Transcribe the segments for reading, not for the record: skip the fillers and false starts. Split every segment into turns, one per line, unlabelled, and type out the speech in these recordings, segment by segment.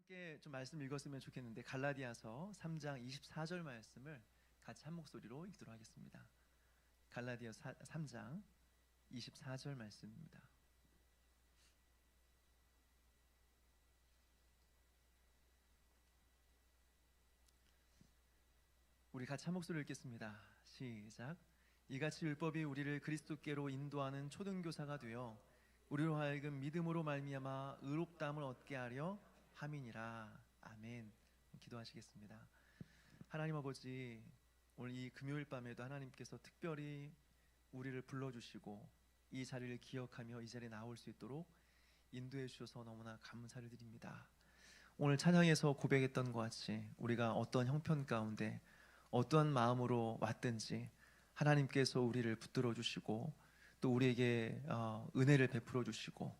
함께 좀 말씀 읽었으면 좋겠는데 갈라디아서 3장 24절 말씀을 같이 한 목소리로 읽도록 하겠습니다. 갈라디아서 3장 24절 말씀입니다. 우리 같이 한 목소리로 읽겠습니다. 시작. 이같이 율법이 우리를 그리스도께로 인도하는 초등교사가 되어 우리로 하여금 믿음으로 말미암아 의롭다함을 얻게 하려 함이니라. 아멘. 기도하시겠습니다. 하나님 아버지, 오늘 이 금요일 밤에도 하나님께서 특별히 우리를 불러주시고 이 자리를 기억하며 이 자리에 나올 수 있도록 인도해 주셔서 너무나 감사를 드립니다. 오늘 찬양에서 고백했던 것 같이 우리가 어떤 형편 가운데 어떠한 마음으로 왔든지 하나님께서 우리를 붙들어 주시고 또 우리에게 은혜를 베풀어 주시고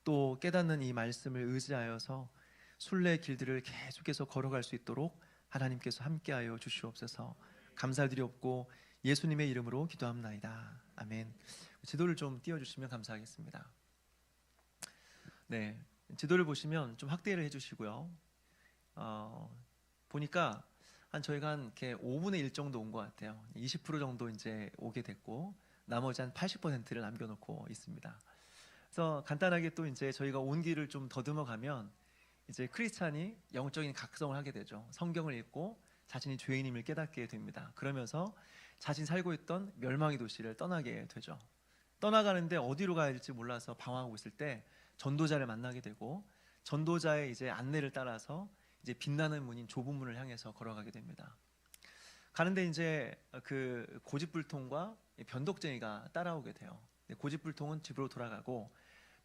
또 깨닫는 이 말씀을 의지하여서 순례의 길들을 계속해서 걸어갈 수 있도록 하나님께서 함께하여 주시옵소서. 감사드리옵고 예수님의 이름으로 기도합나이다. 아멘. 지도를 좀 띄워주시면 감사하겠습니다. 네, 지도를 보시면 좀 확대를 해주시고요. 보니까 저희가 이렇게 5분의 1 정도 온 것 같아요. 20% 정도 이제 오게 됐고 나머지 한 80%를 남겨놓고 있습니다. 그래서 간단하게 또 이제 저희가 온 길을 좀 더듬어 가면 이제 크리스찬이 영적인 각성을 하게 되죠. 성경을 읽고 자신이 죄인임을 깨닫게 됩니다. 그러면서 자신이 살고 있던 멸망의 도시를 떠나게 되죠. 떠나가는데 어디로 가야 할지 몰라서 방황하고 있을 때 전도자를 만나게 되고 전도자의 이제 안내를 따라서 이제 빛나는 문인 좁은 문을 향해서 걸어가게 됩니다. 가는데 이제 그 고집불통과 변덕쟁이가 따라오게 돼요. 고집불통은 집으로 돌아가고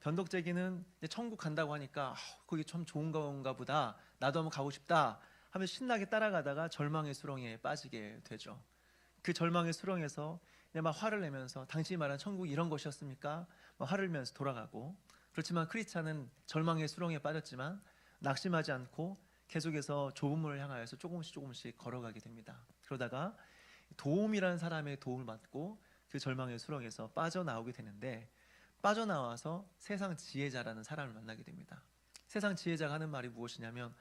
변덕쟁이는 천국 간다고 하니까 거기 참 좋은 건가 보다, 나도 한번 가고 싶다 하면서 신나게 따라가다가 절망의 수렁에 빠지게 되죠. 그 절망의 수렁에서 막 화를 내면서 당신이 말한 천국이 이런 것이었습니까? 막 화를 내면서 돌아가고, 그렇지만 크리스찬은 절망의 수렁에 빠졌지만 낙심하지 않고 계속해서 좁은 문을 향하여서 조금씩 걸어가게 됩니다. 그러다가 도움이라는 사람의 도움을 받고 그 절망의 수렁에서 빠져나오게 되는데, 빠져나와서 세상 지혜자라는 사람을 만나게 됩니다. 세상 지혜자가 하는 말이 무엇이냐면,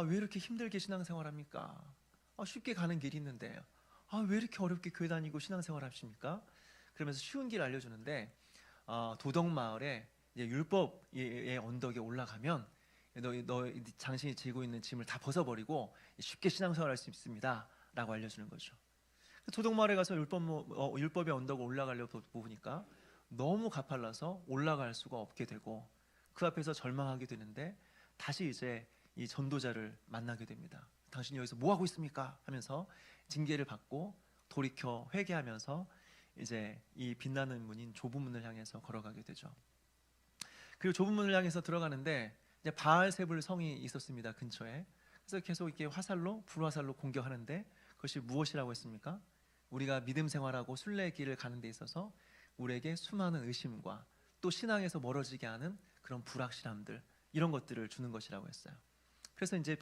왜 이렇게 힘들게 신앙생활합니까? 쉽게 가는 길이 있는데 왜 이렇게 어렵게 교회 다니고 신앙생활 하십니까? 그러면서 쉬운 길 알려주는데, 도덕마을에 율법의 언덕에 올라가면 너 당신이 지고 있는 짐을 다 벗어버리고 쉽게 신앙생활할 수 있습니다 라고 알려주는 거죠. 도덕마을에 가서 율법의 언덕을 올라가려고 보니까 너무 가팔라서 올라갈 수가 없게 되고 그 앞에서 절망하게 되는데, 다시 이제 이 전도자를 만나게 됩니다. 당신이 여기서 뭐 하고 있습니까? 하면서 징계를 받고 돌이켜 회개하면서 이제 이 빛나는 문인 좁은 문을 향해서 걸어가게 되죠. 그리고 좁은 문을 향해서 들어가는데 이제 바알세불 성이 있었습니다, 근처에. 그래서 계속 이렇게 불화살로 공격하는데, 그것이 무엇이라고 했습니까? 우리가 믿음 생활하고 순례의 길을 가는 데 있어서 우리에게 수많은 의심과 또 신앙에서 멀어지게 하는 그런 불확실함들, 이런 것들을 주는 것이라고 했어요. 그래서 이제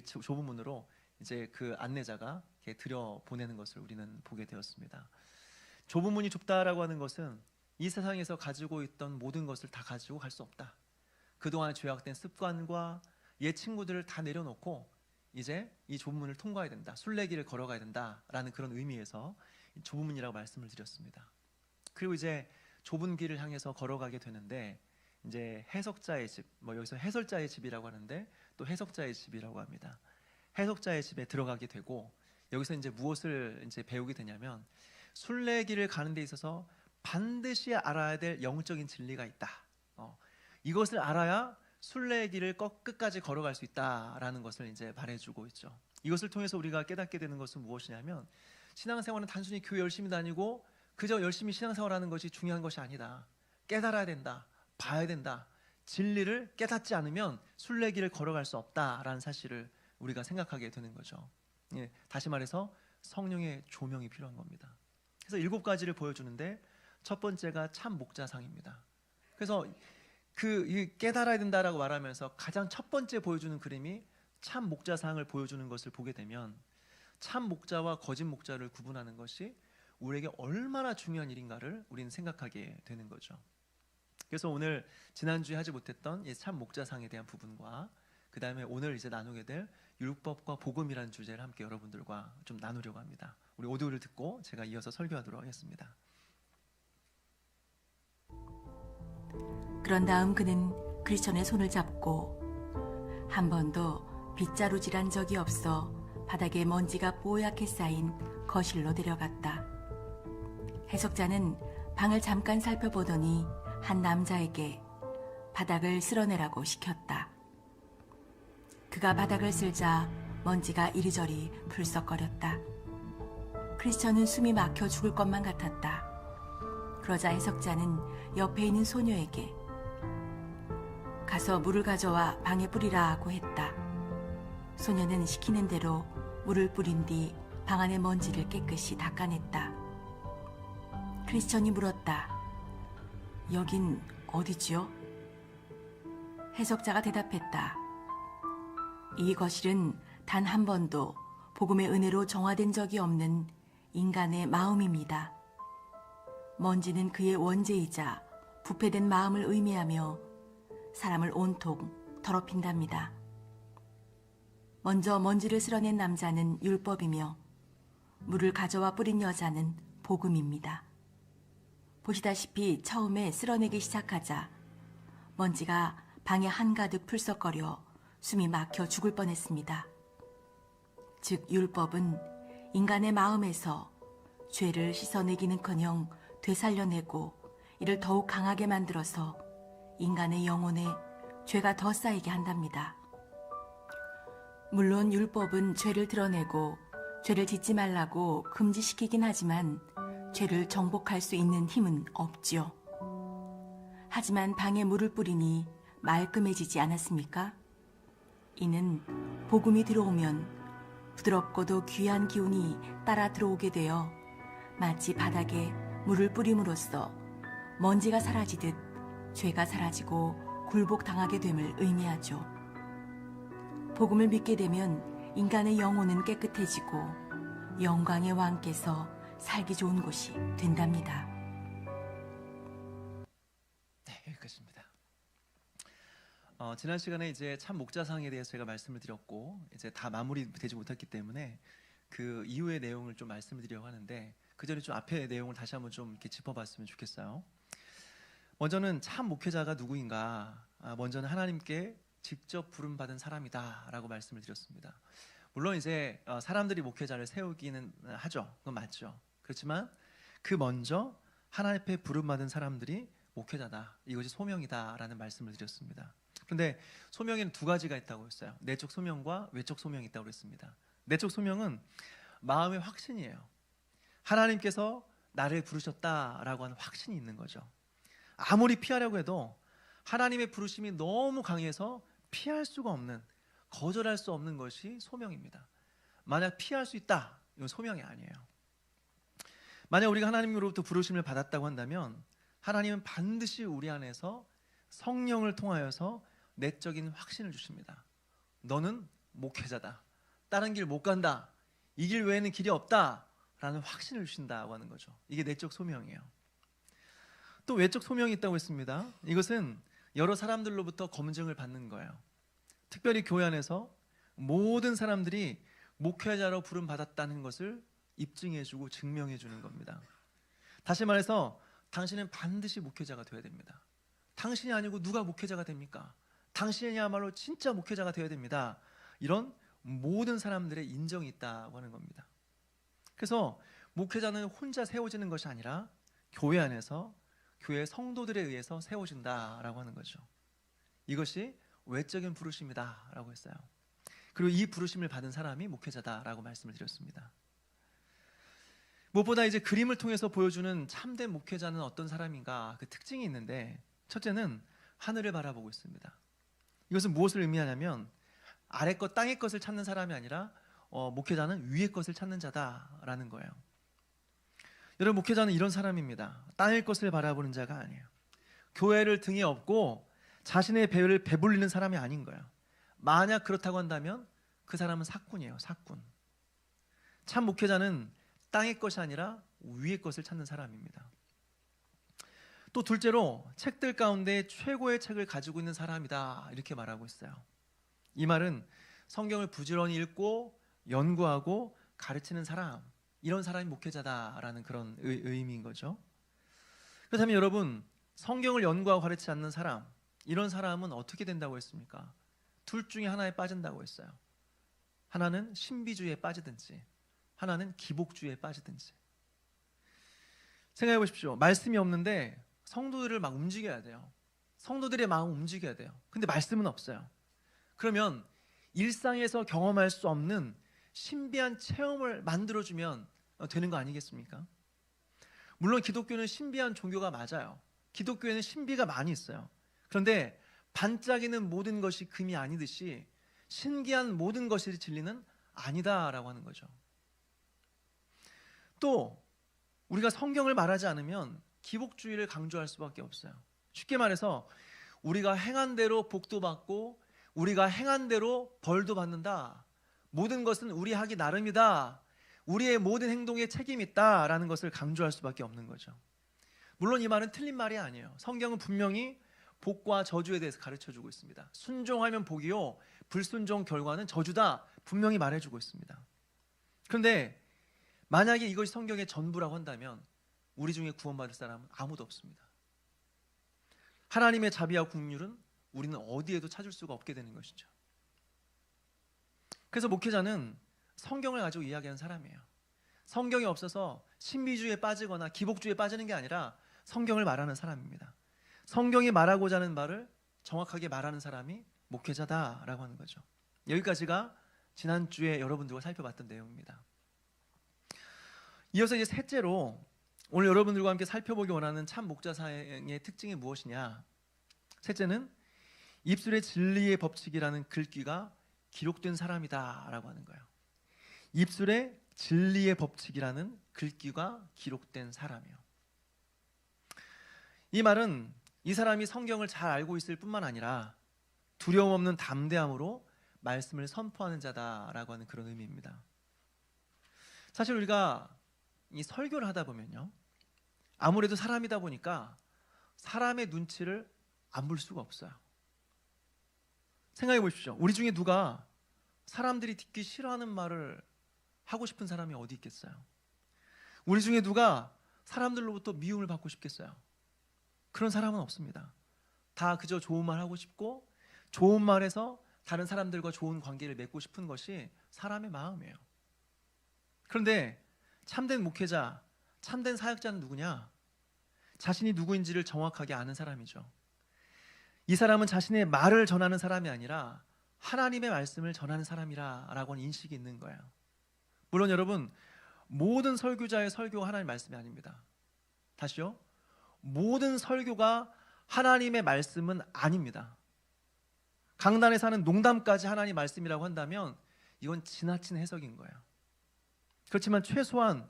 좁은 문으로 이제 그 안내자가 이렇게 들여 보내는 것을 우리는 보게 되었습니다. 좁은 문이 좁다라고 하는 것은 이 세상에서 가지고 있던 모든 것을 다 가지고 갈 수 없다. 그동안 죄악된 습관과 옛 친구들을 다 내려놓고 이제 이 좁은 문을 통과해야 된다, 순례길을 걸어가야 된다라는 그런 의미에서 좁은 문이라고 말씀을 드렸습니다. 그리고 이제 좁은 길을 향해서 걸어가게 되는데, 이제 해석자의 집, 여기서 해설자의 집이라고 하는데 또 해석자의 집이라고 합니다. 해석자의 집에 들어가게 되고, 여기서 이제 무엇을 이제 배우게 되냐면, 순례길을 가는 데 있어서 반드시 알아야 될 영적인 진리가 있다. 이것을 알아야 순례의 길을 끝까지 걸어갈 수 있다라는 것을 이제 말해주고 있죠. 이것을 통해서 우리가 깨닫게 되는 것은 무엇이냐면, 신앙생활은 단순히 교회 열심히 다니고 그저 열심히 신앙생활하는 것이 중요한 것이 아니다. 깨달아야 된다, 봐야 된다. 진리를 깨닫지 않으면 순례길을 걸어갈 수 없다라는 사실을 우리가 생각하게 되는 거죠. 다시 말해서 성령의 조명이 필요한 겁니다. 그래서 7가지를 보여주는데, 첫 번째가 참 목자상입니다. 그래서 깨달아야 된다라고 말하면서 가장 첫 번째 보여주는 그림이 참 목자상을 보여주는 것을 보게 되면, 참 목자와 거짓 목자를 구분하는 것이 우리에게 얼마나 중요한 일인가를 우리는 생각하게 되는 거죠. 그래서 오늘 지난주에 하지 못했던 이 참 목자상에 대한 부분과 그 다음에 오늘 이제 나누게 될 율법과 복음이라는 주제를 함께 여러분들과 좀 나누려고 합니다. 우리 오디오를 듣고 제가 이어서 설교하도록 하겠습니다.
그런 다음 그는 크리스천의 손을 잡고 한 번도 빗자루질한 적이 없어 바닥에 먼지가 뽀얗게 쌓인 거실로 데려갔다. 해석자는 방을 잠깐 살펴보더니 한 남자에게 바닥을 쓸어내라고 시켰다. 그가 바닥을 쓸자 먼지가 이리저리 풀썩거렸다. 크리스천은 숨이 막혀 죽을 것만 같았다. 그러자 해석자는 옆에 있는 소녀에게 가서 물을 가져와 방에 뿌리라고 했다. 소녀는 시키는 대로 물을 뿌린 뒤 방 안의 먼지를 깨끗이 닦아냈다. 크리스천이 물었다. 여긴 어디지요? 해석자가 대답했다. 이 거실은 단 한 번도 복음의 은혜로 정화된 적이 없는 인간의 마음입니다. 먼지는 그의 원죄이자 부패된 마음을 의미하며 사람을 온통 더럽힌답니다. 먼저 먼지를 쓸어낸 남자는 율법이며 물을 가져와 뿌린 여자는 복음입니다. 보시다시피 처음에 쓸어내기 시작하자 먼지가 방에 한가득 풀썩거려 숨이 막혀 죽을 뻔했습니다. 즉 율법은 인간의 마음에서 죄를 씻어내기는커녕 되살려내고 이를 더욱 강하게 만들어서 인간의 영혼에 죄가 더 쌓이게 한답니다. 물론 율법은 죄를 드러내고 죄를 짓지 말라고 금지시키긴 하지만 죄를 정복할 수 있는 힘은 없지요. 하지만 방에 물을 뿌리니 말끔해지지 않았습니까? 이는 복음이 들어오면 부드럽고도 귀한 기운이 따라 들어오게 되어 마치 바닥에 물을 뿌림으로써 먼지가 사라지듯 죄가 사라지고 굴복당하게 됨을 의미하죠. 복음을 믿게 되면 인간의 영혼은 깨끗해지고 영광의 왕께서 살기 좋은 곳이 된답니다.
네, 여기까지입니다. 지난 시간에 이제 참 목자상에 대해서 제가 말씀을 드렸고 이제 다 마무리되지 못했기 때문에 그 이후의 내용을 좀 말씀을 드리려고 하는데 그 전에 좀 앞의 내용을 다시 한번 좀 이렇게 짚어봤으면 좋겠어요. 먼저는 참 목회자가 누구인가? 먼저는 하나님께 직접 부름받은 사람이다라고 말씀을 드렸습니다. 물론 이제 사람들이 목회자를 세우기는 하죠. 그건 맞죠. 그렇지만 그 먼저 하나님 앞에 부름받은 사람들이 목회자다. 이것이 소명이다라는 말씀을 드렸습니다. 그런데 소명에는 두 가지가 있다고 했어요. 내적 소명과 외적 소명이 있다고 그랬습니다. 내적 소명은 마음의 확신이에요. 하나님께서 나를 부르셨다라고 하는 확신이 있는 거죠. 아무리 피하려고 해도 하나님의 부르심이 너무 강해서 피할 수가 없는, 거절할 수 없는 것이 소명입니다. 만약 피할 수 있다, 이건 소명이 아니에요. 만약 우리가 하나님으로부터 부르심을 받았다고 한다면 하나님은 반드시 우리 안에서 성령을 통하여서 내적인 확신을 주십니다. 너는 목회자다. 다른 길 못 간다. 이 길 외에는 길이 없다. 라는 확신을 주신다고 하는 거죠. 이게 내적 소명이에요. 또 외적 소명이 있다고 했습니다. 이것은 여러 사람들로부터 검증을 받는 거예요. 특별히 교회 안에서 모든 사람들이 목회자로 부름받았다는 것을 입증해주고 증명해주는 겁니다. 다시 말해서 당신은 반드시 목회자가 되어야 됩니다. 당신이 아니고 누가 목회자가 됩니까? 당신이야말로 진짜 목회자가 되어야 됩니다. 이런 모든 사람들의 인정이 있다고 하는 겁니다. 그래서 목회자는 혼자 세워지는 것이 아니라 교회 안에서 교회 성도들에 의해서 세워진다라고 하는 거죠. 이것이 외적인 부르심이다라고 했어요. 그리고 이 부르심을 받은 사람이 목회자다라고 말씀을 드렸습니다. 무엇보다 이제 그림을 통해서 보여주는 참된 목회자는 어떤 사람인가 그 특징이 있는데 첫째는 하늘을 바라보고 있습니다. 이것은 무엇을 의미하냐면 아래 것 땅의 것을 찾는 사람이 아니라 목회자는 위의 것을 찾는 자다라는 거예요. 여러분 목회자는 이런 사람입니다. 땅의 것을 바라보는 자가 아니에요. 교회를 등에 업고 자신의 배를 배불리는 사람이 아닌 거예요. 만약 그렇다고 한다면 그 사람은 사꾼이에요. 사꾼. 참 목회자는 땅의 것이 아니라 위의 것을 찾는 사람입니다. 또 둘째로 책들 가운데 최고의 책을 가지고 있는 사람이다 이렇게 말하고 있어요. 이 말은 성경을 부지런히 읽고 연구하고 가르치는 사람, 이런 사람이 목회자다라는 그런 의미인 거죠. 그렇다면 여러분, 성경을 연구하고 가르치지 않는 사람, 이런 사람은 어떻게 된다고 했습니까? 둘 중에 하나에 빠진다고 했어요. 하나는 신비주의에 빠지든지, 하나는 기복주의에 빠지든지. 생각해 보십시오. 말씀이 없는데 성도들을 막 움직여야 돼요. 성도들의 마음을 움직여야 돼요. 근데 말씀은 없어요. 그러면 일상에서 경험할 수 없는 신비한 체험을 만들어주면 되는 거 아니겠습니까? 물론 기독교는 신비한 종교가 맞아요. 기독교에는 신비가 많이 있어요. 그런데 반짝이는 모든 것이 금이 아니듯이 신기한 모든 것이 진리는 아니다라고 하는 거죠. 또 우리가 성경을 말하지 않으면 기복주의를 강조할 수밖에 없어요. 쉽게 말해서 우리가 행한 대로 복도 받고 우리가 행한 대로 벌도 받는다. 모든 것은 우리 하기 나름이다. 우리의 모든 행동에 책임이 있다라는 것을 강조할 수밖에 없는 거죠. 물론 이 말은 틀린 말이 아니에요. 성경은 분명히 복과 저주에 대해서 가르쳐주고 있습니다. 순종하면 복이요, 불순종 결과는 저주다, 분명히 말해주고 있습니다. 그런데 만약에 이것이 성경의 전부라고 한다면 우리 중에 구원받을 사람은 아무도 없습니다. 하나님의 자비와 긍휼은 우리는 어디에도 찾을 수가 없게 되는 것이죠. 그래서 목회자는 성경을 가지고 이야기하는 사람이에요. 성경이 없어서 신비주의에 빠지거나 기복주의에 빠지는 게 아니라 성경을 말하는 사람입니다. 성경이 말하고자 하는 말을 정확하게 말하는 사람이 목회자다라고 하는 거죠. 여기까지가 지난주에 여러분들과 살펴봤던 내용입니다. 이어서 이제 셋째로 오늘 여러분들과 함께 살펴보기 원하는 참 목자 사역의 특징이 무엇이냐? 셋째는 입술의 진리의 법칙이라는 글귀가 기록된 사람이다라고 하는 거예요. 입술의 진리의 법칙이라는 글귀가 기록된 사람이요. 이 말은 이 사람이 성경을 잘 알고 있을 뿐만 아니라 두려움 없는 담대함으로 말씀을 선포하는 자다라고 하는 그런 의미입니다. 사실 우리가 이 설교를 하다 보면요, 아무래도 사람이다 보니까 사람의 눈치를 안 볼 수가 없어요. 생각해 보십시오. 우리 중에 누가 사람들이 듣기 싫어하는 말을 하고 싶은 사람이 어디 있겠어요? 우리 중에 누가 사람들로부터 미움을 받고 싶겠어요? 그런 사람은 없습니다. 다 그저 좋은 말 하고 싶고 좋은 말에서 다른 사람들과 좋은 관계를 맺고 싶은 것이 사람의 마음이에요. 그런데 참된 목회자, 참된 사역자는 누구냐? 자신이 누구인지를 정확하게 아는 사람이죠. 이 사람은 자신의 말을 전하는 사람이 아니라 하나님의 말씀을 전하는 사람이라고 하는 인식이 있는 거예요. 물론 여러분, 모든 설교자의 설교가 하나님의 말씀이 아닙니다. 다시요. 모든 설교가 하나님의 말씀은 아닙니다. 강단에서 하는 농담까지 하나님의 말씀이라고 한다면 이건 지나친 해석인 거예요. 그렇지만 최소한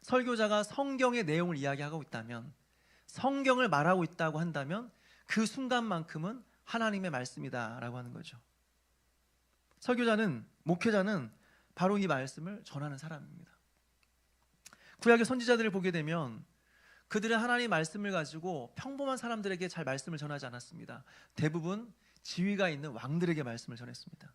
설교자가 성경의 내용을 이야기하고 있다면, 성경을 말하고 있다고 한다면 그 순간만큼은 하나님의 말씀이다라고 하는 거죠. 설교자는, 목회자는 바로 이 말씀을 전하는 사람입니다. 구약의 선지자들을 보게 되면 그들은 하나님의 말씀을 가지고 평범한 사람들에게 잘 말씀을 전하지 않았습니다. 대부분 지위가 있는 왕들에게 말씀을 전했습니다.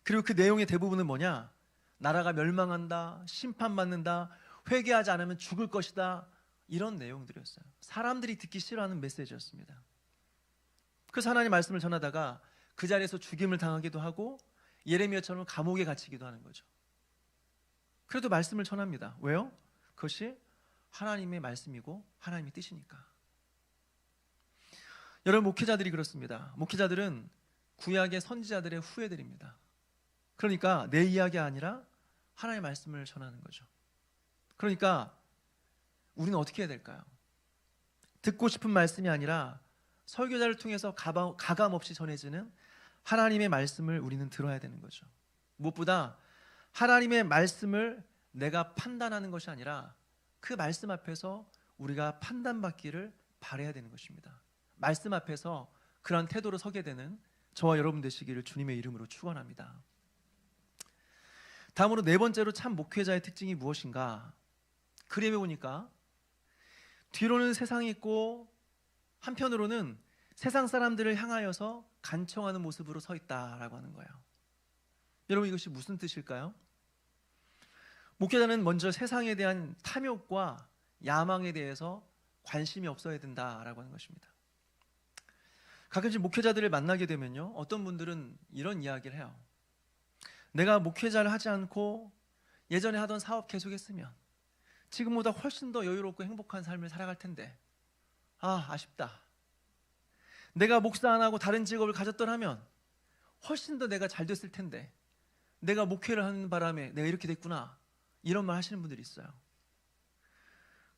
그리고 그 내용의 대부분은 뭐냐? 나라가 멸망한다, 심판받는다, 회개하지 않으면 죽을 것이다, 이런 내용들이었어요. 사람들이 듣기 싫어하는 메시지였습니다. 그래서 하나님의 말씀을 전하다가 그 자리에서 죽임을 당하기도 하고 예레미야처럼 감옥에 갇히기도 하는 거죠. 그래도 말씀을 전합니다. 왜요? 그것이 하나님의 말씀이고 하나님의 뜻이니까. 여러분, 목회자들이 그렇습니다. 목회자들은 구약의 선지자들의 후예들입니다. 그러니까 내 이야기가 아니라 하나님의 말씀을 전하는 거죠. 그러니까 우리는 어떻게 해야 될까요? 듣고 싶은 말씀이 아니라 설교자를 통해서 가감 없이 전해지는 하나님의 말씀을 우리는 들어야 되는 거죠. 무엇보다 하나님의 말씀을 내가 판단하는 것이 아니라 그 말씀 앞에서 우리가 판단받기를 바라야 되는 것입니다. 말씀 앞에서 그런 태도로 서게 되는 저와 여러분 되시기를 주님의 이름으로 축원합니다. 다음으로 네 번째로 참 목회자의 특징이 무엇인가? 그림에 보니까 뒤로는 세상이 있고 한편으로는 세상 사람들을 향하여서 간청하는 모습으로 서 있다라고 하는 거예요. 여러분, 이것이 무슨 뜻일까요? 목회자는 먼저 세상에 대한 탐욕과 야망에 대해서 관심이 없어야 된다라고 하는 것입니다. 가끔씩 목회자들을 만나게 되면요, 어떤 분들은 이런 이야기를 해요. 내가 목회자를 하지 않고 예전에 하던 사업 계속했으면 지금보다 훨씬 더 여유롭고 행복한 삶을 살아갈 텐데, 아쉽다. 내가 목사 안 하고 다른 직업을 가졌더라면 훨씬 더 내가 잘 됐을 텐데, 내가 목회를 하는 바람에 내가 이렇게 됐구나, 이런 말 하시는 분들이 있어요.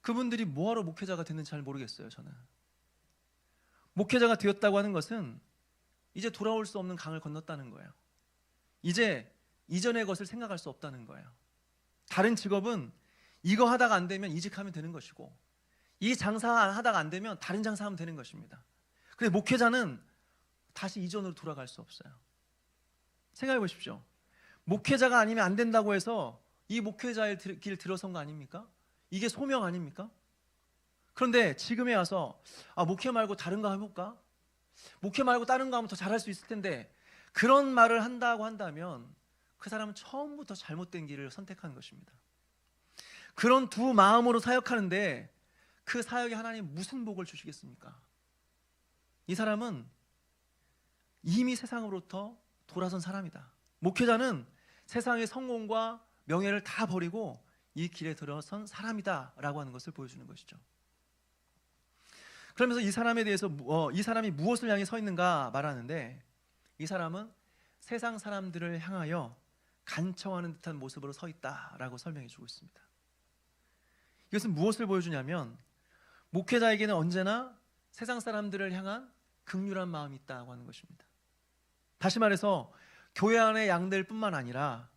그분들이 뭐하러 목회자가 됐는지 잘 모르겠어요. 저는 목회자가 되었다고 하는 것은 이제 돌아올 수 없는 강을 건넜다는 거예요. 이제 이전의 것을 생각할 수 없다는 거예요. 다른 직업은 이거 하다가 안 되면 이직하면 되는 것이고, 이 장사 하다가 안 되면 다른 장사하면 되는 것입니다. 근데 목회자는 다시 이전으로 돌아갈 수 없어요. 생각해 보십시오. 목회자가 아니면 안 된다고 해서 이 목회자의 길 들어선 거 아닙니까? 이게 소명 아닙니까? 그런데 지금에 와서 목회 말고 다른 거 해볼까? 목회 말고 다른 거 하면 더 잘할 수 있을 텐데, 그런 말을 한다고 한다면 그 사람은 처음부터 잘못된 길을 선택한 것입니다. 그런 두 마음으로 사역하는데 그 사역에 하나님 무슨 복을 주시겠습니까? 이 사람은 이미 세상으로부터 돌아선 사람이다. 목회자는 세상의 성공과 명예를 다 버리고 이 길에 들어선 사람이다 라고 하는 것을 보여주는 것이죠. 그러면서 이 사람에 대해서 이 사람이 무엇을 향해 서 있는가 말하는데, 이 사람은 세상 사람들을 향하여 간청하는 듯한 모습으로 서 있다라고 설명해 주고 있습니다. 이것은 무엇을 보여주냐면, 목회자에게는 언제나 세상 사람들을 향한 긍휼한 마음이 있다고 하는 것입니다. 다시 말해서 교회 안의 양들 뿐만 아니라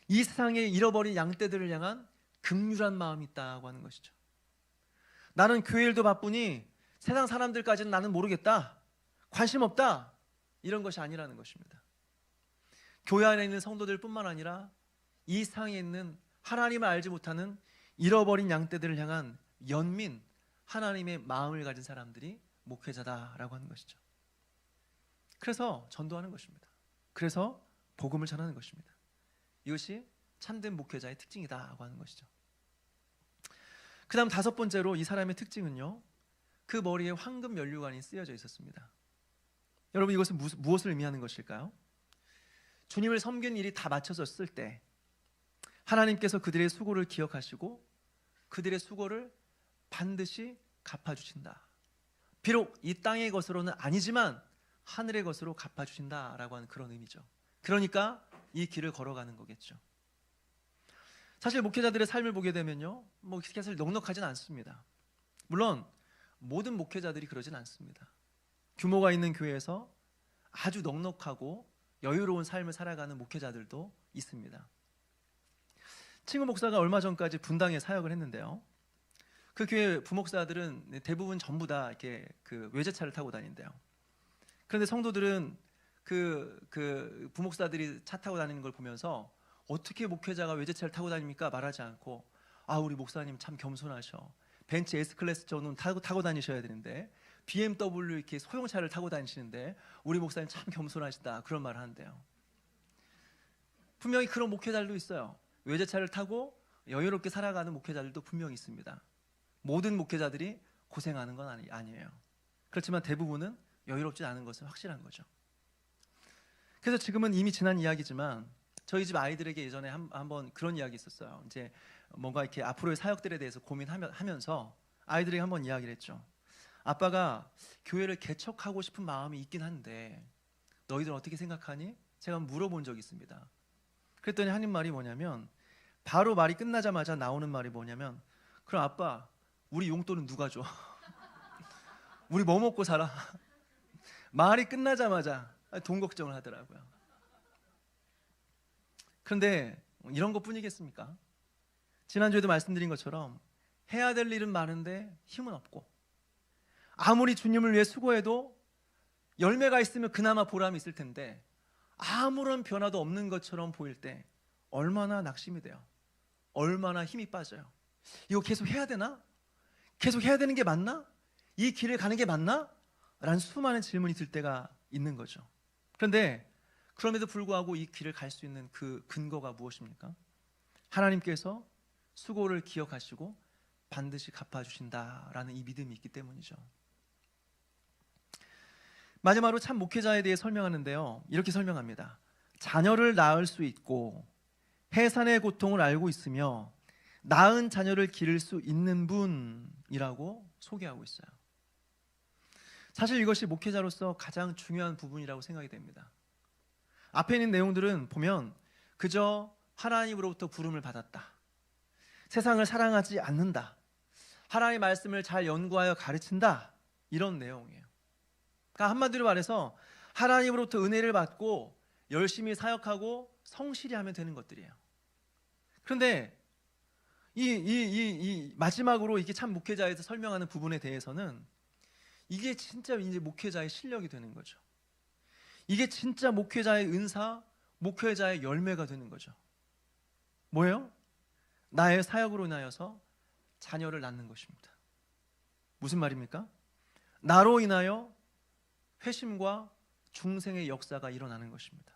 이 세상에 잃어버린 양떼들을 향한 긍휼한 마음이 있다고 하는 것이죠. 나는 교회 일도 바쁘니 세상 사람들까지는 나는 모르겠다, 관심 없다, 이런 것이 아니라는 것입니다. 교회 안에 있는 성도들 뿐만 아니라 이 세상에 있는 하나님을 알지 못하는 잃어버린 양떼들을 향한 연민, 하나님의 마음을 가진 사람들이 목회자다라고 하는 것이죠. 그래서 전도하는 것입니다. 그래서 복음을 전하는 것입니다. 이것이 참된 목회자의 특징이다라고 하는 것이죠. 그 다음 다섯 번째로 이 사람의 특징은요, 그 머리에 황금 면류관이 쓰여져 있었습니다. 여러분, 이것은 무엇을 의미하는 것일까요? 주님을 섬기는 일이 다 마쳐졌을 때 하나님께서 그들의 수고를 기억하시고 그들의 수고를 반드시 갚아주신다. 비록 이 땅의 것으로는 아니지만 하늘의 것으로 갚아주신다라고 하는 그런 의미죠. 그러니까 이 길을 걸어가는 거겠죠. 사실 목회자들의 삶을 보게 되면요, 사실 넉넉하진 않습니다. 물론 모든 목회자들이 그러진 않습니다. 규모가 있는 교회에서 아주 넉넉하고 여유로운 삶을 살아가는 목회자들도 있습니다. 친구 목사가 얼마 전까지 분당에 사역을 했는데요, 그 교회 부목사들은 대부분 전부 다 이렇게 그 외제차를 타고 다닌대요. 그런데 성도들은 그 부목사들이 차 타고 다니는 걸 보면서 어떻게 목회자가 외제차를 타고 다닙니까? 말하지 않고, 우리 목사님 참 겸손하셔. 벤츠 S클래스 정도는 타고 다니셔야 되는데 BMW 이렇게 소형차를 타고 다니시는데 우리 목사님 참 겸손하시다, 그런 말을 하는데요. 분명히 그런 목회자들도 있어요. 외제차를 타고 여유롭게 살아가는 목회자들도 분명히 있습니다. 모든 목회자들이 고생하는 건 아니에요. 그렇지만 대부분은 여유롭지 않은 것은 확실한 거죠. 그래서 지금은 이미 지난 이야기지만 저희 집 아이들에게 예전에 한번 그런 이야기 있었어요. 이제 뭔가 이렇게 앞으로의 사역들에 대해서 고민하면서 아이들에게 한번 이야기를 했죠. 아빠가 교회를 개척하고 싶은 마음이 있긴 한데 너희들 어떻게 생각하니? 제가 물어본 적이 있습니다. 그랬더니 하는 말이 뭐냐면, 바로 말이 끝나자마자 나오는 말이 뭐냐면, 그럼 아빠, 우리 용돈은 누가 줘? 우리 뭐 먹고 살아? 말이 끝나자마자 돈 걱정을 하더라고요. 그런데 이런 것뿐이겠습니까? 지난주에도 말씀드린 것처럼 해야 될 일은 많은데 힘은 없고, 아무리 주님을 위해 수고해도 열매가 있으면 그나마 보람이 있을 텐데 아무런 변화도 없는 것처럼 보일 때 얼마나 낙심이 돼요. 얼마나 힘이 빠져요. 이거 계속 해야 되나? 계속 해야 되는 게 맞나? 이 길을 가는 게 맞나? 라는 수많은 질문이 들 때가 있는 거죠. 그런데 그럼에도 불구하고 이 길을 갈 수 있는 그 근거가 무엇입니까? 하나님께서 수고를 기억하시고 반드시 갚아주신다라는 이 믿음이 있기 때문이죠. 마지막으로 참 목회자에 대해 설명하는데요, 이렇게 설명합니다. 자녀를 낳을 수 있고 해산의 고통을 알고 있으며 낳은 자녀를 기를 수 있는 분이라고 소개하고 있어요. 사실 이것이 목회자로서 가장 중요한 부분이라고 생각이 됩니다. 앞에 있는 내용들은 보면 그저 하나님으로부터 부름을 받았다, 세상을 사랑하지 않는다, 하나님의 말씀을 잘 연구하여 가르친다, 이런 내용이에요. 그러니까 한마디로 말해서 하나님으로부터 은혜를 받고 열심히 사역하고 성실히 하면 되는 것들이에요. 그런데 이 마지막으로 이게 참 목회자에서 설명하는 부분에 대해서는 이게 진짜 이제 목회자의 실력이 되는 거죠. 이게 진짜 목회자의 은사, 목회자의 열매가 되는 거죠. 뭐예요? 나의 사역으로 인하여서 자녀를 낳는 것입니다. 무슨 말입니까? 나로 인하여 회심과 중생의 역사가 일어나는 것입니다.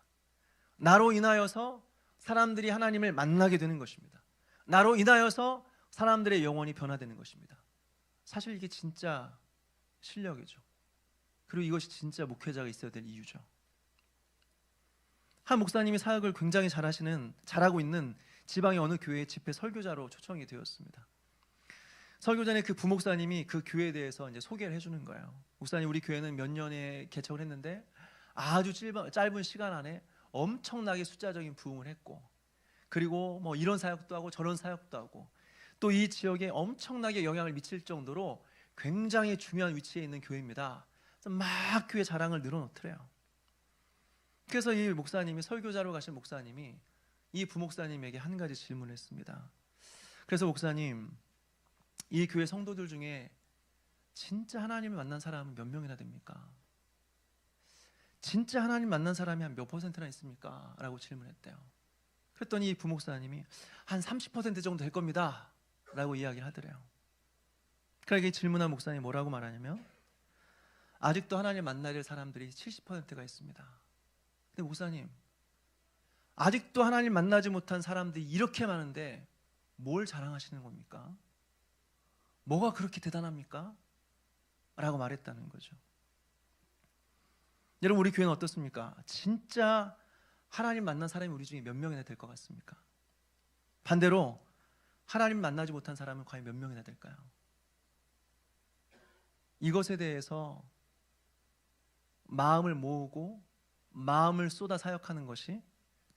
나로 인하여서 사람들이 하나님을 만나게 되는 것입니다. 나로 인하여서 사람들의 영혼이 변화되는 것입니다. 사실 이게 진짜 실력이죠. 그리고 이것이 진짜 목회자가 있어야 될 이유죠. 한 목사님이 사역을 굉장히 잘하고 있는 지방의 어느 교회의 집회 설교자로 초청이 되었습니다. 설교 전에 그 부목사님이 그 교회에 대해서 이제 소개를 해주는 거예요. 목사님, 우리 교회는 몇 년에 개척을 했는데 아주 짧은 시간 안에 엄청나게 숫자적인 부흥을 했고, 그리고 뭐 이런 사역도 하고 저런 사역도 하고, 또 이 지역에 엄청나게 영향을 미칠 정도로 굉장히 중요한 위치에 있는 교회입니다. 그래서 막 교회 자랑을 늘어놓더래요. 그래서 이 목사님이, 설교자로 가신 목사님이 이 부목사님에게 한 가지 질문을 했습니다. 그래서 목사님, 이 교회 성도들 중에 진짜 하나님을 만난 사람은 몇 명이나 됩니까? 진짜 하나님 만난 사람이 한 몇 퍼센트나 있습니까? 라고 질문했대요. 그랬더니 이 부목사님이 한 30% 정도 될 겁니다 라고 이야기를 하더래요. 그러니까 질문한 목사님이 뭐라고 말하냐면, 아직도 하나님 만나야 될 사람들이 70%가 있습니다. 근데 목사님, 아직도 하나님 만나지 못한 사람들이 이렇게 많은데 뭘 자랑하시는 겁니까? 뭐가 그렇게 대단합니까? 라고 말했다는 거죠. 여러분, 우리 교회는 어떻습니까? 진짜 하나님 만난 사람이 우리 중에 몇 명이나 될 것 같습니까? 반대로 하나님 만나지 못한 사람은 과연 몇 명이나 될까요? 이것에 대해서 마음을 모으고 마음을 쏟아 사역하는 것이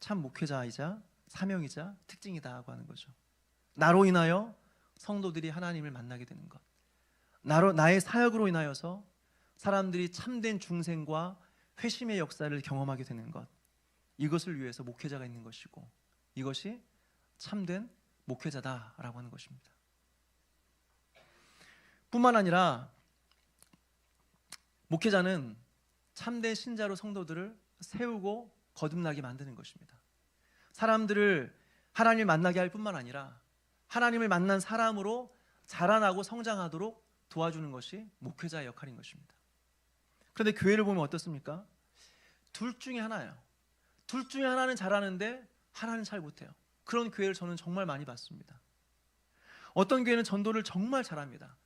참 목회자이자 사명이자 특징이다고 하는 거죠. 나로 인하여 성도들이 하나님을 만나게 되는 것, 나의 사역으로 인하여서 사람들이 참된 중생과 회심의 역사를 경험하게 되는 것, 이것을 위해서 목회자가 있는 것이고, 이것이 참된 목회자다라고 하는 것입니다. 뿐만 아니라 목회자는 참된 신자로 성도들을 세우고 거듭나게 만드는 것입니다. 사람들을 하나님을 만나게 할 뿐만 아니라 하나님을 만난 사람으로 자라나고 성장하도록 도와주는 것이 목회자의 역할인 것입니다. 그런데 교회를 보면 어떻습니까? 둘 중에 하나예요. 둘 중에 하나는 잘하는데 하나는 잘 못해요. 그런 교회를 저는 정말 많이 봤습니다. 어떤 교회는 전도를 정말 잘합니다.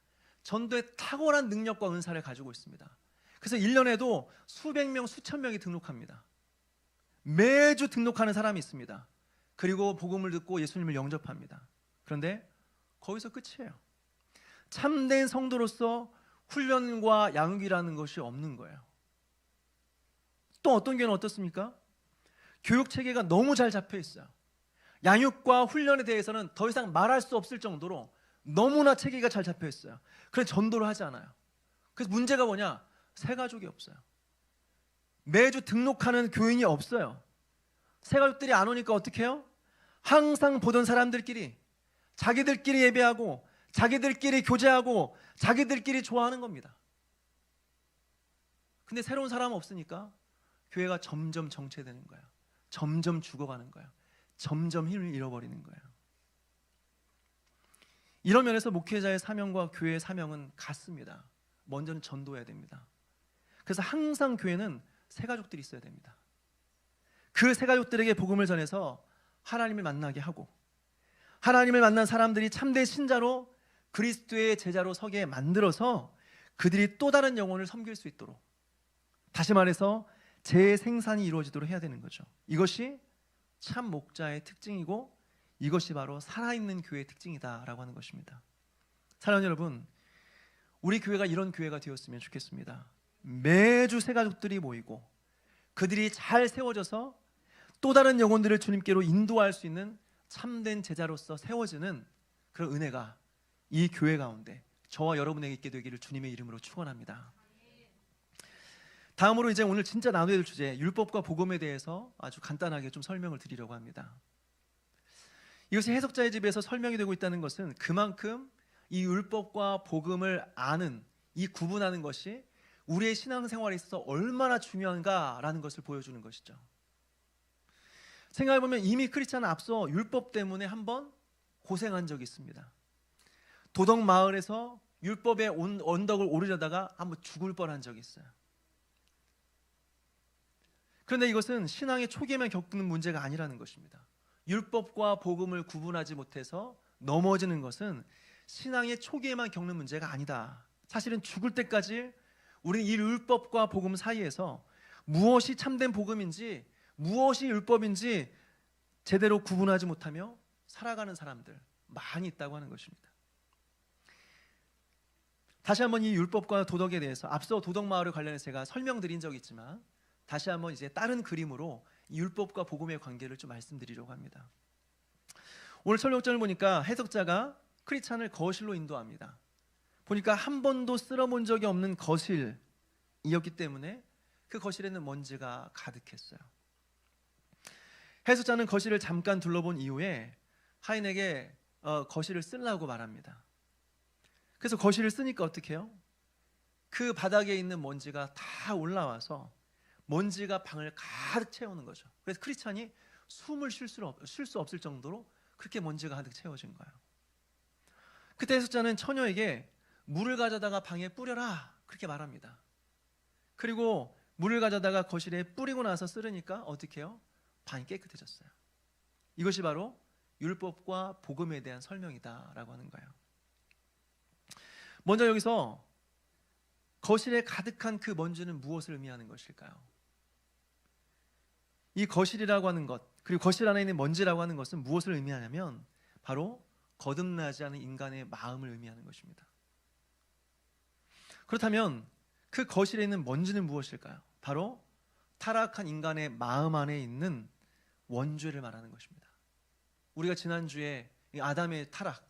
전도에 탁월한 능력과 은사를 가지고 있습니다. 그래서 1년에도 수백 명, 수천 명이 등록합니다. 매주 등록하는 사람이 있습니다. 그리고 복음을 듣고 예수님을 영접합니다. 그런데 거기서 끝이에요. 참된 성도로서 훈련과 양육이라는 것이 없는 거예요. 또 어떤 교회는 어떻습니까? 교육 체계가 너무 잘 잡혀 있어요. 양육과 훈련에 대해서는 더 이상 말할 수 없을 정도로 너무나 체계가 잘 잡혀 있어요. 그래서 전도를 하지 않아요. 그래서 문제가 뭐냐? 새가족이 없어요. 매주 등록하는 교인이 없어요. 새가족들이 안 오니까 어떻게 해요? 항상 보던 사람들끼리 자기들끼리 예배하고 자기들끼리 교제하고 자기들끼리 좋아하는 겁니다. 근데 새로운 사람 없으니까 교회가 점점 정체되는 거예요. 점점 죽어가는 거예요. 점점 힘을 잃어버리는 거예요. 이런 면에서 목회자의 사명과 교회의 사명은 같습니다. 먼저는 전도해야 됩니다. 그래서 항상 교회는 새 가족들이 있어야 됩니다. 그 새 가족들에게 복음을 전해서 하나님을 만나게 하고, 하나님을 만난 사람들이 참된 신자로 그리스도의 제자로 서게 만들어서 그들이 또 다른 영혼을 섬길 수 있도록, 다시 말해서 재생산이 이루어지도록 해야 되는 거죠. 이것이 참 목자의 특징이고, 이것이 바로 살아있는 교회의 특징이다라고 하는 것입니다. 사랑하는 여러분, 우리 교회가 이런 교회가 되었으면 좋겠습니다. 매주 새 가족들이 모이고 그들이 잘 세워져서 또 다른 영혼들을 주님께로 인도할 수 있는 참된 제자로서 세워지는 그런 은혜가 이 교회 가운데 저와 여러분에게 있게 되기를 주님의 이름으로 축원합니다. 다음으로 이제 오늘 진짜 나눠야 될 주제, 율법과 복음에 대해서 아주 간단하게 좀 설명을 드리려고 합니다. 이것이 해석자의 집에서 설명이 되고 있다는 것은 그만큼 이 율법과 복음을 아는, 이 구분하는 것이 우리의 신앙생활에 있어서 얼마나 중요한가라는 것을 보여주는 것이죠. 생각해보면 이미 크리스찬은 앞서 율법 때문에 한번 고생한 적이 있습니다. 도덕 마을에서 율법의 언덕을 오르려다가 한번 죽을 뻔한 적이 있어요. 그런데 이것은 신앙의 초기에만 겪는 문제가 아니라는 것입니다. 율법과 복음을 구분하지 못해서 넘어지는 것은 신앙의 초기에만 겪는 문제가 아니다. 사실은 죽을 때까지 우리는 이 율법과 복음 사이에서 무엇이 참된 복음인지 무엇이 율법인지 제대로 구분하지 못하며 살아가는 사람들 많이 있다고 하는 것입니다. 다시 한번 이 율법과 도덕에 대해서 앞서 도덕마을을 관련해서 제가 설명드린 적이 있지만 다시 한번 이제 다른 그림으로 이 율법과 복음의 관계를 좀 말씀드리려고 합니다. 오늘 설명장을 보니까 해석자가 크리스찬을 거실로 인도합니다. 보니까 한 번도 쓸어본 적이 없는 거실이었기 때문에 그 거실에는 먼지가 가득했어요. 해석자는 거실을 잠깐 둘러본 이후에 하인에게 거실을 쓰려고 말합니다. 그래서 거실을 쓰니까 어떻게 해요? 그 바닥에 있는 먼지가 다 올라와서 먼지가 방을 가득 채우는 거죠. 그래서 크리스찬이 숨을 쉴 수 없을 정도로 그렇게 먼지가 가득 채워진 거예요. 그때 해석자는 처녀에게 물을 가져다가 방에 뿌려라 그렇게 말합니다. 그리고 물을 가져다가 거실에 뿌리고 나서 쓰르니까 어떻게 해요? 방이 깨끗해졌어요. 이것이 바로 율법과 복음에 대한 설명이다라고 하는 거예요. 먼저 여기서 거실에 가득한 그 먼지는 무엇을 의미하는 것일까요? 이 거실이라고 하는 것, 그리고 거실 안에 있는 먼지라고 하는 것은 무엇을 의미하냐면 바로 거듭나지 않은 인간의 마음을 의미하는 것입니다. 그렇다면 그 거실에 있는 먼지는 무엇일까요? 바로 타락한 인간의 마음 안에 있는 원죄를 말하는 것입니다. 우리가 지난주에 아담의 타락,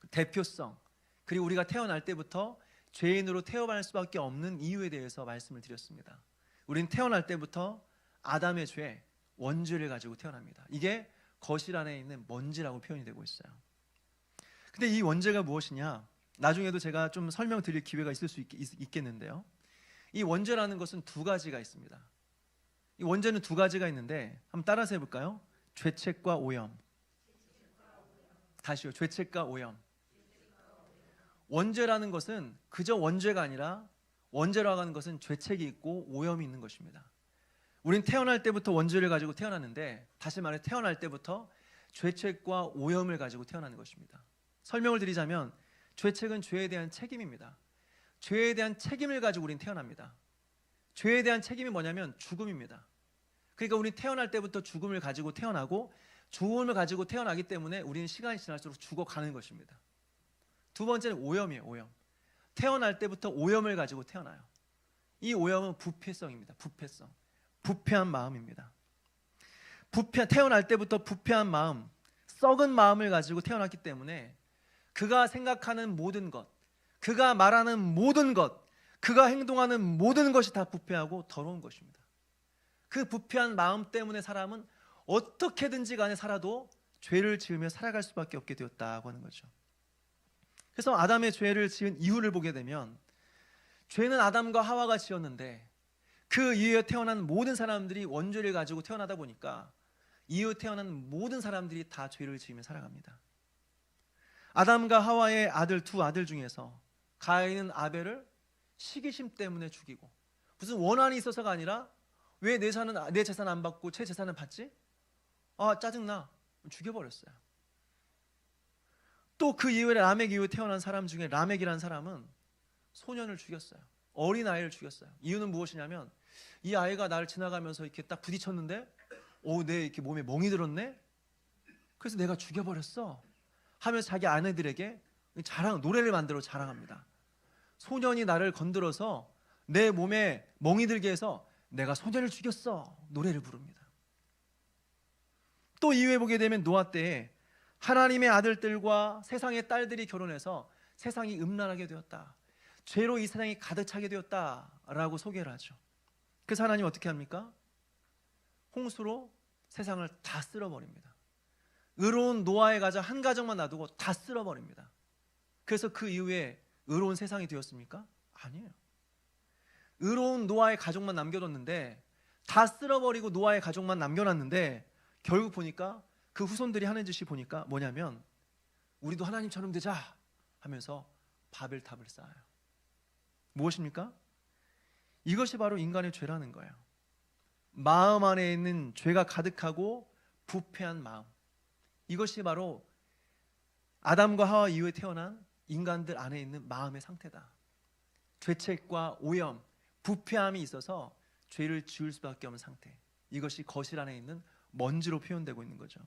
대표성, 그리고 우리가 태어날 때부터 죄인으로 태어날 수밖에 없는 이유에 대해서 말씀을 드렸습니다. 우리는 태어날 때부터 아담의 죄, 원죄를 가지고 태어납니다. 이게 거실 안에 있는 먼지라고 표현이 되고 있어요. 근데 이 원죄가 무엇이냐? 나중에도 제가 좀 설명드릴 기회가 있을 수 있겠는데요. 이 원죄라는 것은 두 가지가 있습니다. 이 원죄는 두 가지가 있는데 한번 따라서 해볼까요? 죄책과 오염. 다시요. 죄책과 오염. 원죄라는 것은 그저 원죄가 아니라 원죄라고 하는 것은 죄책이 있고 오염이 있는 것입니다. 우린 태어날 때부터 원죄를 가지고 태어났는데 다시 말해 태어날 때부터 죄책과 오염을 가지고 태어나는 것입니다. 설명을 드리자면 죄책은 죄에 대한 책임입니다. 죄에 대한 책임을 가지고 우린 태어납니다. 죄에 대한 책임이 뭐냐면 죽음입니다. 그러니까 우린 태어날 때부터 죽음을 가지고 태어나고 죽음을 가지고 태어나기 때문에 우리는 시간이 지날수록 죽어가는 것입니다. 두 번째는 오염이에요. 오염. 태어날 때부터 오염을 가지고 태어나요. 이 오염은 부패성입니다. 부패성. 부패한 마음입니다. 태어날 때부터 부패한 마음, 썩은 마음을 가지고 태어났기 때문에 그가 생각하는 모든 것, 그가 말하는 모든 것, 그가 행동하는 모든 것이 다 부패하고 더러운 것입니다. 그 부패한 마음 때문에 사람은 어떻게든지 간에 살아도 죄를 지으며 살아갈 수밖에 없게 되었다고 하는 거죠. 그래서 아담의 죄를 지은 이유를 보게 되면 죄는 아담과 하와가 지었는데 그 이후에 태어난 모든 사람들이 원죄를 가지고 태어나다 보니까 이후 태어난 모든 사람들이 다 죄를 지으며 살아갑니다. 아담과 하와의 두 아들 중에서 가인은 아벨을 시기심 때문에 죽이고 무슨 원한이 있어서가 아니라 왜 내 재산 안 받고 제 재산은 받지? 아, 짜증나. 죽여버렸어요. 또 그 이후에 라멕 이후에 태어난 사람 중에 라멕이라는 사람은 소년을 죽였어요. 어린 아이를 죽였어요. 이유는 무엇이냐면 이 아이가 나를 지나가면서 이렇게 딱 부딪혔는데 내 이렇게 몸에 멍이 들었네? 그래서 내가 죽여버렸어 하면서 자기 아내들에게 노래를 만들어 자랑합니다. 소년이 나를 건드려서 내 몸에 멍이 들게 해서 내가 소년을 죽였어 노래를 부릅니다. 또 이후에 보게 되면 노아 때에 하나님의 아들들과 세상의 딸들이 결혼해서 세상이 음란하게 되었다. 죄로 이 세상이 가득 차게 되었다라고 소개를 하죠. 그래서 하나님 어떻게 합니까? 홍수로 세상을 다 쓸어버립니다. 의로운 노아의 가정 한 가정만 놔두고 다 쓸어버립니다. 그래서 그 이후에 의로운 세상이 되었습니까? 아니에요. 의로운 노아의 가족만 남겨뒀는데 다 쓸어버리고 노아의 가족만 남겨놨는데 결국 보니까 그 후손들이 하는 짓이 보니까 뭐냐면 우리도 하나님처럼 되자 하면서 바벨탑을 쌓아요. 무엇입니까? 이것이 바로 인간의 죄라는 거예요. 마음 안에 있는 죄가 가득하고 부패한 마음, 이것이 바로 아담과 하와 이후에 태어난 인간들 안에 있는 마음의 상태다. 죄책과 오염, 부패함이 있어서 죄를 지을 수밖에 없는 상태, 이것이 거실 안에 있는 먼지로 표현되고 있는 거죠.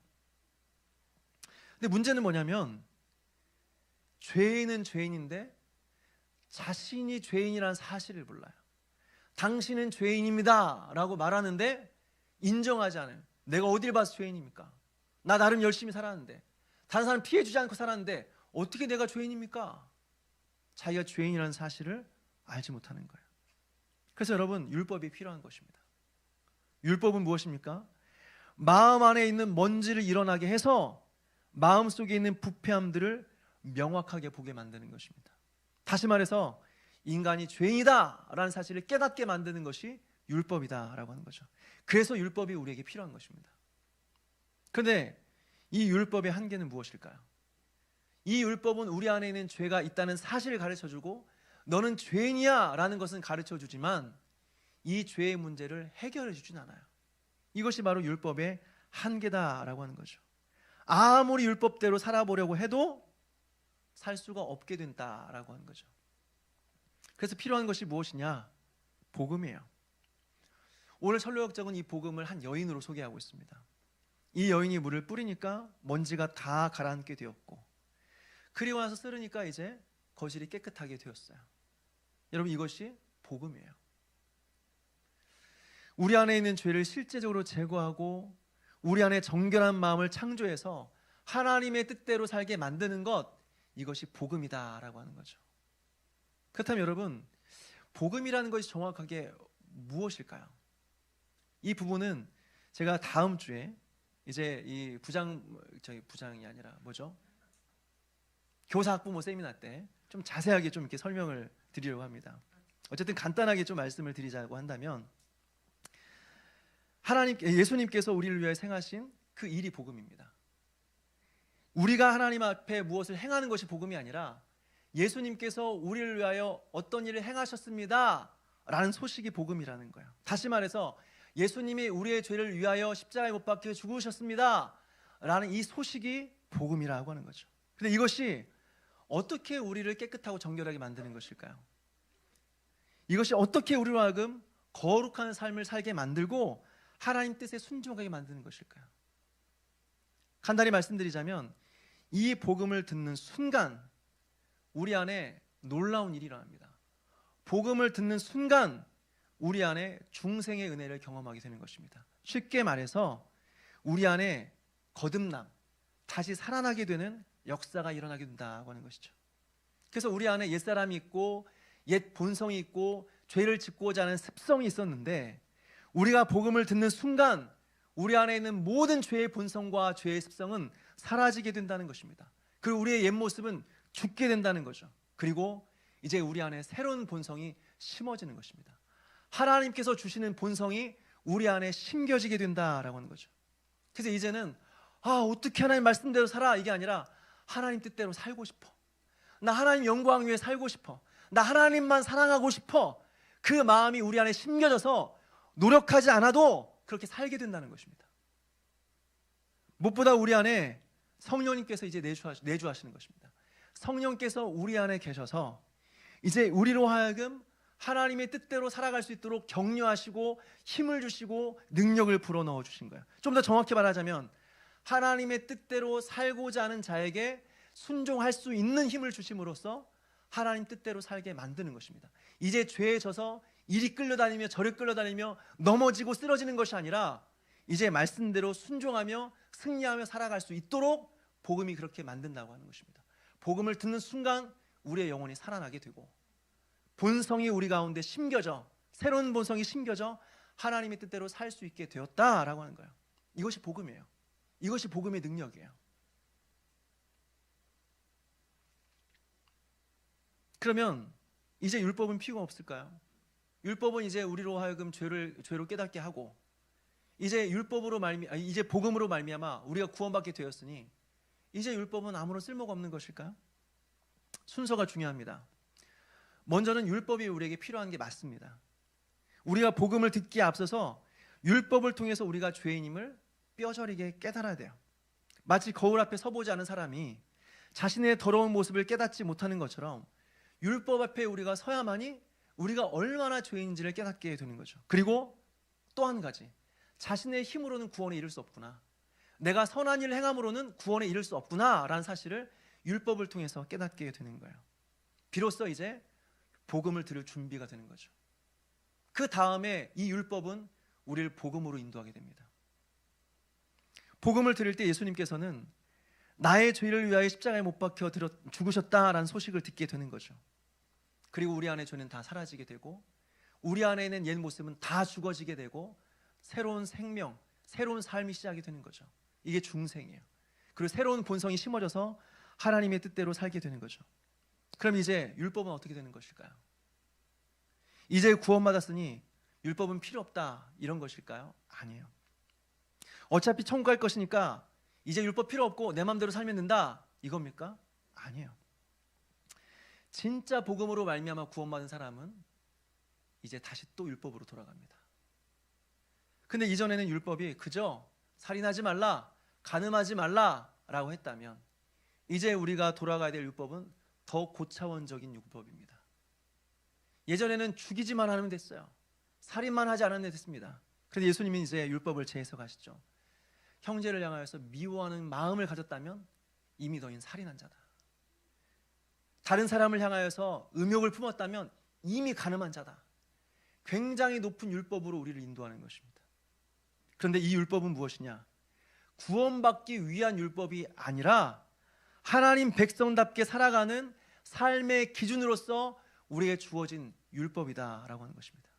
근데 문제는 뭐냐면 죄인은 죄인인데 자신이 죄인이라는 사실을 몰라요. 당신은 죄인입니다 라고 말하는데 인정하지 않아요. 내가 어딜 봐서 죄인입니까? 나 나름 열심히 살았는데, 다른 사람 피해주지 않고 살았는데 어떻게 내가 죄인입니까? 자기가 죄인이라는 사실을 알지 못하는 거예요. 그래서 여러분, 율법이 필요한 것입니다. 율법은 무엇입니까? 마음 안에 있는 먼지를 일어나게 해서 마음속에 있는 부패함들을 명확하게 보게 만드는 것입니다. 다시 말해서 인간이 죄인이다 라는 사실을 깨닫게 만드는 것이 율법이다 라고 하는 거죠. 그래서 율법이 우리에게 필요한 것입니다. 그런데 이 율법의 한계는 무엇일까요? 이 율법은 우리 안에 있는 죄가 있다는 사실을 가르쳐주고 너는 죄인이야 라는 것은 가르쳐주지만 이 죄의 문제를 해결해 주진 않아요. 이것이 바로 율법의 한계다라고 하는 거죠. 아무리 율법대로 살아보려고 해도 살 수가 없게 된다라고 하는 거죠. 그래서 필요한 것이 무엇이냐? 복음이에요. 오늘 설교역정은 이 복음을 한 여인으로 소개하고 있습니다. 이 여인이 물을 뿌리니까 먼지가 다 가라앉게 되었고, 그리고 나서 쓰르니까 이제 거실이 깨끗하게 되었어요. 여러분, 이것이 복음이에요. 우리 안에 있는 죄를 실제적으로 제거하고 우리 안에 정결한 마음을 창조해서 하나님의 뜻대로 살게 만드는 것, 이것이 복음이다라고 하는 거죠. 그렇다면 여러분, 복음이라는 것이 정확하게 무엇일까요? 이 부분은 제가 다음 주에 이제 이 부장이 아니라 뭐죠? 교사 학부모 세미나 때 좀 자세하게 좀 이렇게 설명을 드리려고 합니다. 어쨌든 간단하게 좀 말씀을 드리자고 한다면, 예수님께서 우리를 위해 행하신 그 일이 복음입니다. 우리가 하나님 앞에 무엇을 행하는 것이 복음이 아니라 예수님께서 우리를 위하여 어떤 일을 행하셨습니다 라는 소식이 복음이라는 거예요. 다시 말해서 예수님이 우리의 죄를 위하여 십자가에 못 박혀 죽으셨습니다 라는 이 소식이 복음이라고 하는 거죠. 근데 이것이 어떻게 우리를 깨끗하고 정결하게 만드는 것일까요? 이것이 어떻게 우리로 하여금 거룩한 삶을 살게 만들고 하나님 뜻에 순종하게 만드는 것일까요? 간단히 말씀드리자면 이 복음을 듣는 순간 우리 안에 놀라운 일이 일어납니다. 복음을 듣는 순간 우리 안에 중생의 은혜를 경험하게 되는 것입니다. 쉽게 말해서 우리 안에 거듭남, 다시 살아나게 되는 역사가 일어나게 된다고 하는 것이죠. 그래서 우리 안에 옛사람이 있고 옛 본성이 있고 죄를 짓고자 하는 습성이 있었는데, 우리가 복음을 듣는 순간 우리 안에 있는 모든 죄의 본성과 죄의 습성은 사라지게 된다는 것입니다. 그리고 우리의 옛 모습은 죽게 된다는 거죠. 그리고 이제 우리 안에 새로운 본성이 심어지는 것입니다. 하나님께서 주시는 본성이 우리 안에 심겨지게 된다라고 하는 거죠. 그래서 이제는 어떻게 하나님 말씀대로 살아, 이게 아니라 하나님 뜻대로 살고 싶어, 나 하나님 영광 위에 살고 싶어, 나 하나님만 사랑하고 싶어, 그 마음이 우리 안에 심겨져서 노력하지 않아도 그렇게 살게 된다는 것입니다. 무엇보다 우리 안에 성령님께서 이제 내주하시는 것입니다. 성령께서 우리 안에 계셔서 이제 우리로 하여금 하나님의 뜻대로 살아갈 수 있도록 격려하시고 힘을 주시고 능력을 불어넣어 주신 거예요. 좀 더 정확히 말하자면 하나님의 뜻대로 살고자 하는 자에게 순종할 수 있는 힘을 주심으로써 하나님 뜻대로 살게 만드는 것입니다. 이제 죄에 져서 이리 끌려다니며 저리 끌려다니며 넘어지고 쓰러지는 것이 아니라 이제 말씀대로 순종하며 승리하며 살아갈 수 있도록 복음이 그렇게 만든다고 하는 것입니다. 복음을 듣는 순간 우리의 영혼이 살아나게 되고 본성이 우리 가운데 심겨져, 새로운 본성이 심겨져 하나님의 뜻대로 살 수 있게 되었다라고 하는 거예요. 이것이 복음이에요. 이것이 복음의 능력이에요. 그러면 이제 율법은 필요가 없을까요? 율법은 이제 우리로 하여금 죄로 깨닫게 하고 이제 이제 복음으로 말미암아 우리가 구원받게 되었으니 이제 율법은 아무런 쓸모가 없는 것일까요? 순서가 중요합니다. 먼저는 율법이 우리에게 필요한 게 맞습니다. 우리가 복음을 듣기에 앞서서 율법을 통해서 우리가 죄인임을 뼈저리게 깨달아야 돼요. 마치 거울 앞에 서보지 않은 사람이 자신의 더러운 모습을 깨닫지 못하는 것처럼 율법 앞에 우리가 서야만이 우리가 얼마나 죄인인지를 깨닫게 되는 거죠. 그리고 또 한 가지, 자신의 힘으로는 구원에 이를 수 없구나, 내가 선한 일을 행함으로는 구원에 이를 수 없구나 라는 사실을 율법을 통해서 깨닫게 되는 거예요. 비로소 이제 복음을 들을 준비가 되는 거죠. 그 다음에 이 율법은 우리를 복음으로 인도하게 됩니다. 복음을 들을 때 예수님께서는 나의 죄를 위하여 십자가에 못 박혀 죽으셨다라는 소식을 듣게 되는 거죠. 그리고 우리 안에 죄는 다 사라지게 되고 우리 안에 있는 옛 모습은 다 죽어지게 되고 새로운 생명, 새로운 삶이 시작이 되는 거죠. 이게 중생이에요. 그리고 새로운 본성이 심어져서 하나님의 뜻대로 살게 되는 거죠. 그럼 이제 율법은 어떻게 되는 것일까요? 이제 구원받았으니 율법은 필요 없다 이런 것일까요? 아니에요. 어차피 천국 갈 것이니까 이제 율법 필요 없고 내 마음대로 살면 된다 이겁니까? 아니에요. 진짜 복음으로 말미암아 구원받은 사람은 이제 다시 또 율법으로 돌아갑니다. 근데 이전에는 율법이 그저 살인하지 말라, 간음하지 말라라고 했다면 이제 우리가 돌아가야 될 율법은 더 고차원적인 율법입니다. 예전에는 죽이지만 하면 됐어요. 살인만 하지 않으면 됐습니다. 그런데 예수님은 이제 율법을 재해석하시죠. 형제를 향하여서 미워하는 마음을 가졌다면 이미 너희는 살인한 자다. 다른 사람을 향하여서 음욕을 품었다면 이미 간음한 자다. 굉장히 높은 율법으로 우리를 인도하는 것입니다. 그런데 이 율법은 무엇이냐? 구원받기 위한 율법이 아니라 하나님 백성답게 살아가는 삶의 기준으로서 우리에게 주어진 율법이다라고 하는 것입니다.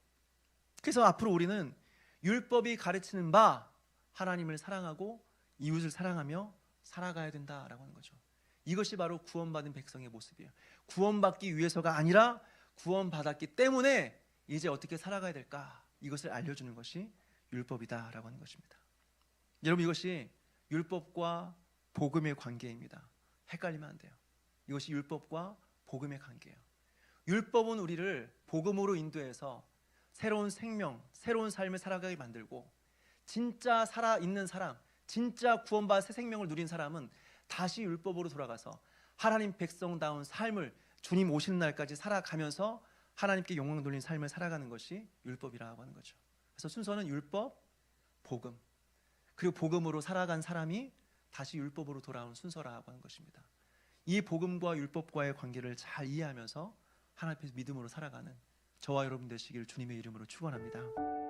그래서 앞으로 우리는 율법이 가르치는 바 하나님을 사랑하고 이웃을 사랑하며 살아가야 된다라고 하는 거죠. 이것이 바로 구원받은 백성의 모습이에요. 구원받기 위해서가 아니라 구원받았기 때문에 이제 어떻게 살아가야 될까? 이것을 알려주는 것이 율법이다라고 하는 것입니다. 여러분, 이것이 율법과 복음의 관계입니다. 헷갈리면 안 돼요. 이것이 율법과 복음의 관계예요. 율법은 우리를 복음으로 인도해서 새로운 생명, 새로운 삶을 살아가게 만들고 진짜 살아있는 사람, 진짜 구원받아 새 생명을 누린 사람은 다시 율법으로 돌아가서 하나님 백성다운 삶을 주님 오시는 날까지 살아가면서 하나님께 영광 돌린 삶을 살아가는 것이 율법이라고 하는 거죠. 그래서 순서는 율법, 복음, 그리고 복음으로 살아간 사람이 다시 율법으로 돌아오는 순서라고 하는 것입니다. 이 복음과 율법과의 관계를 잘 이해하면서 하나님 앞에서 믿음으로 살아가는 저와 여러분 되시기를 주님의 이름으로 축원합니다.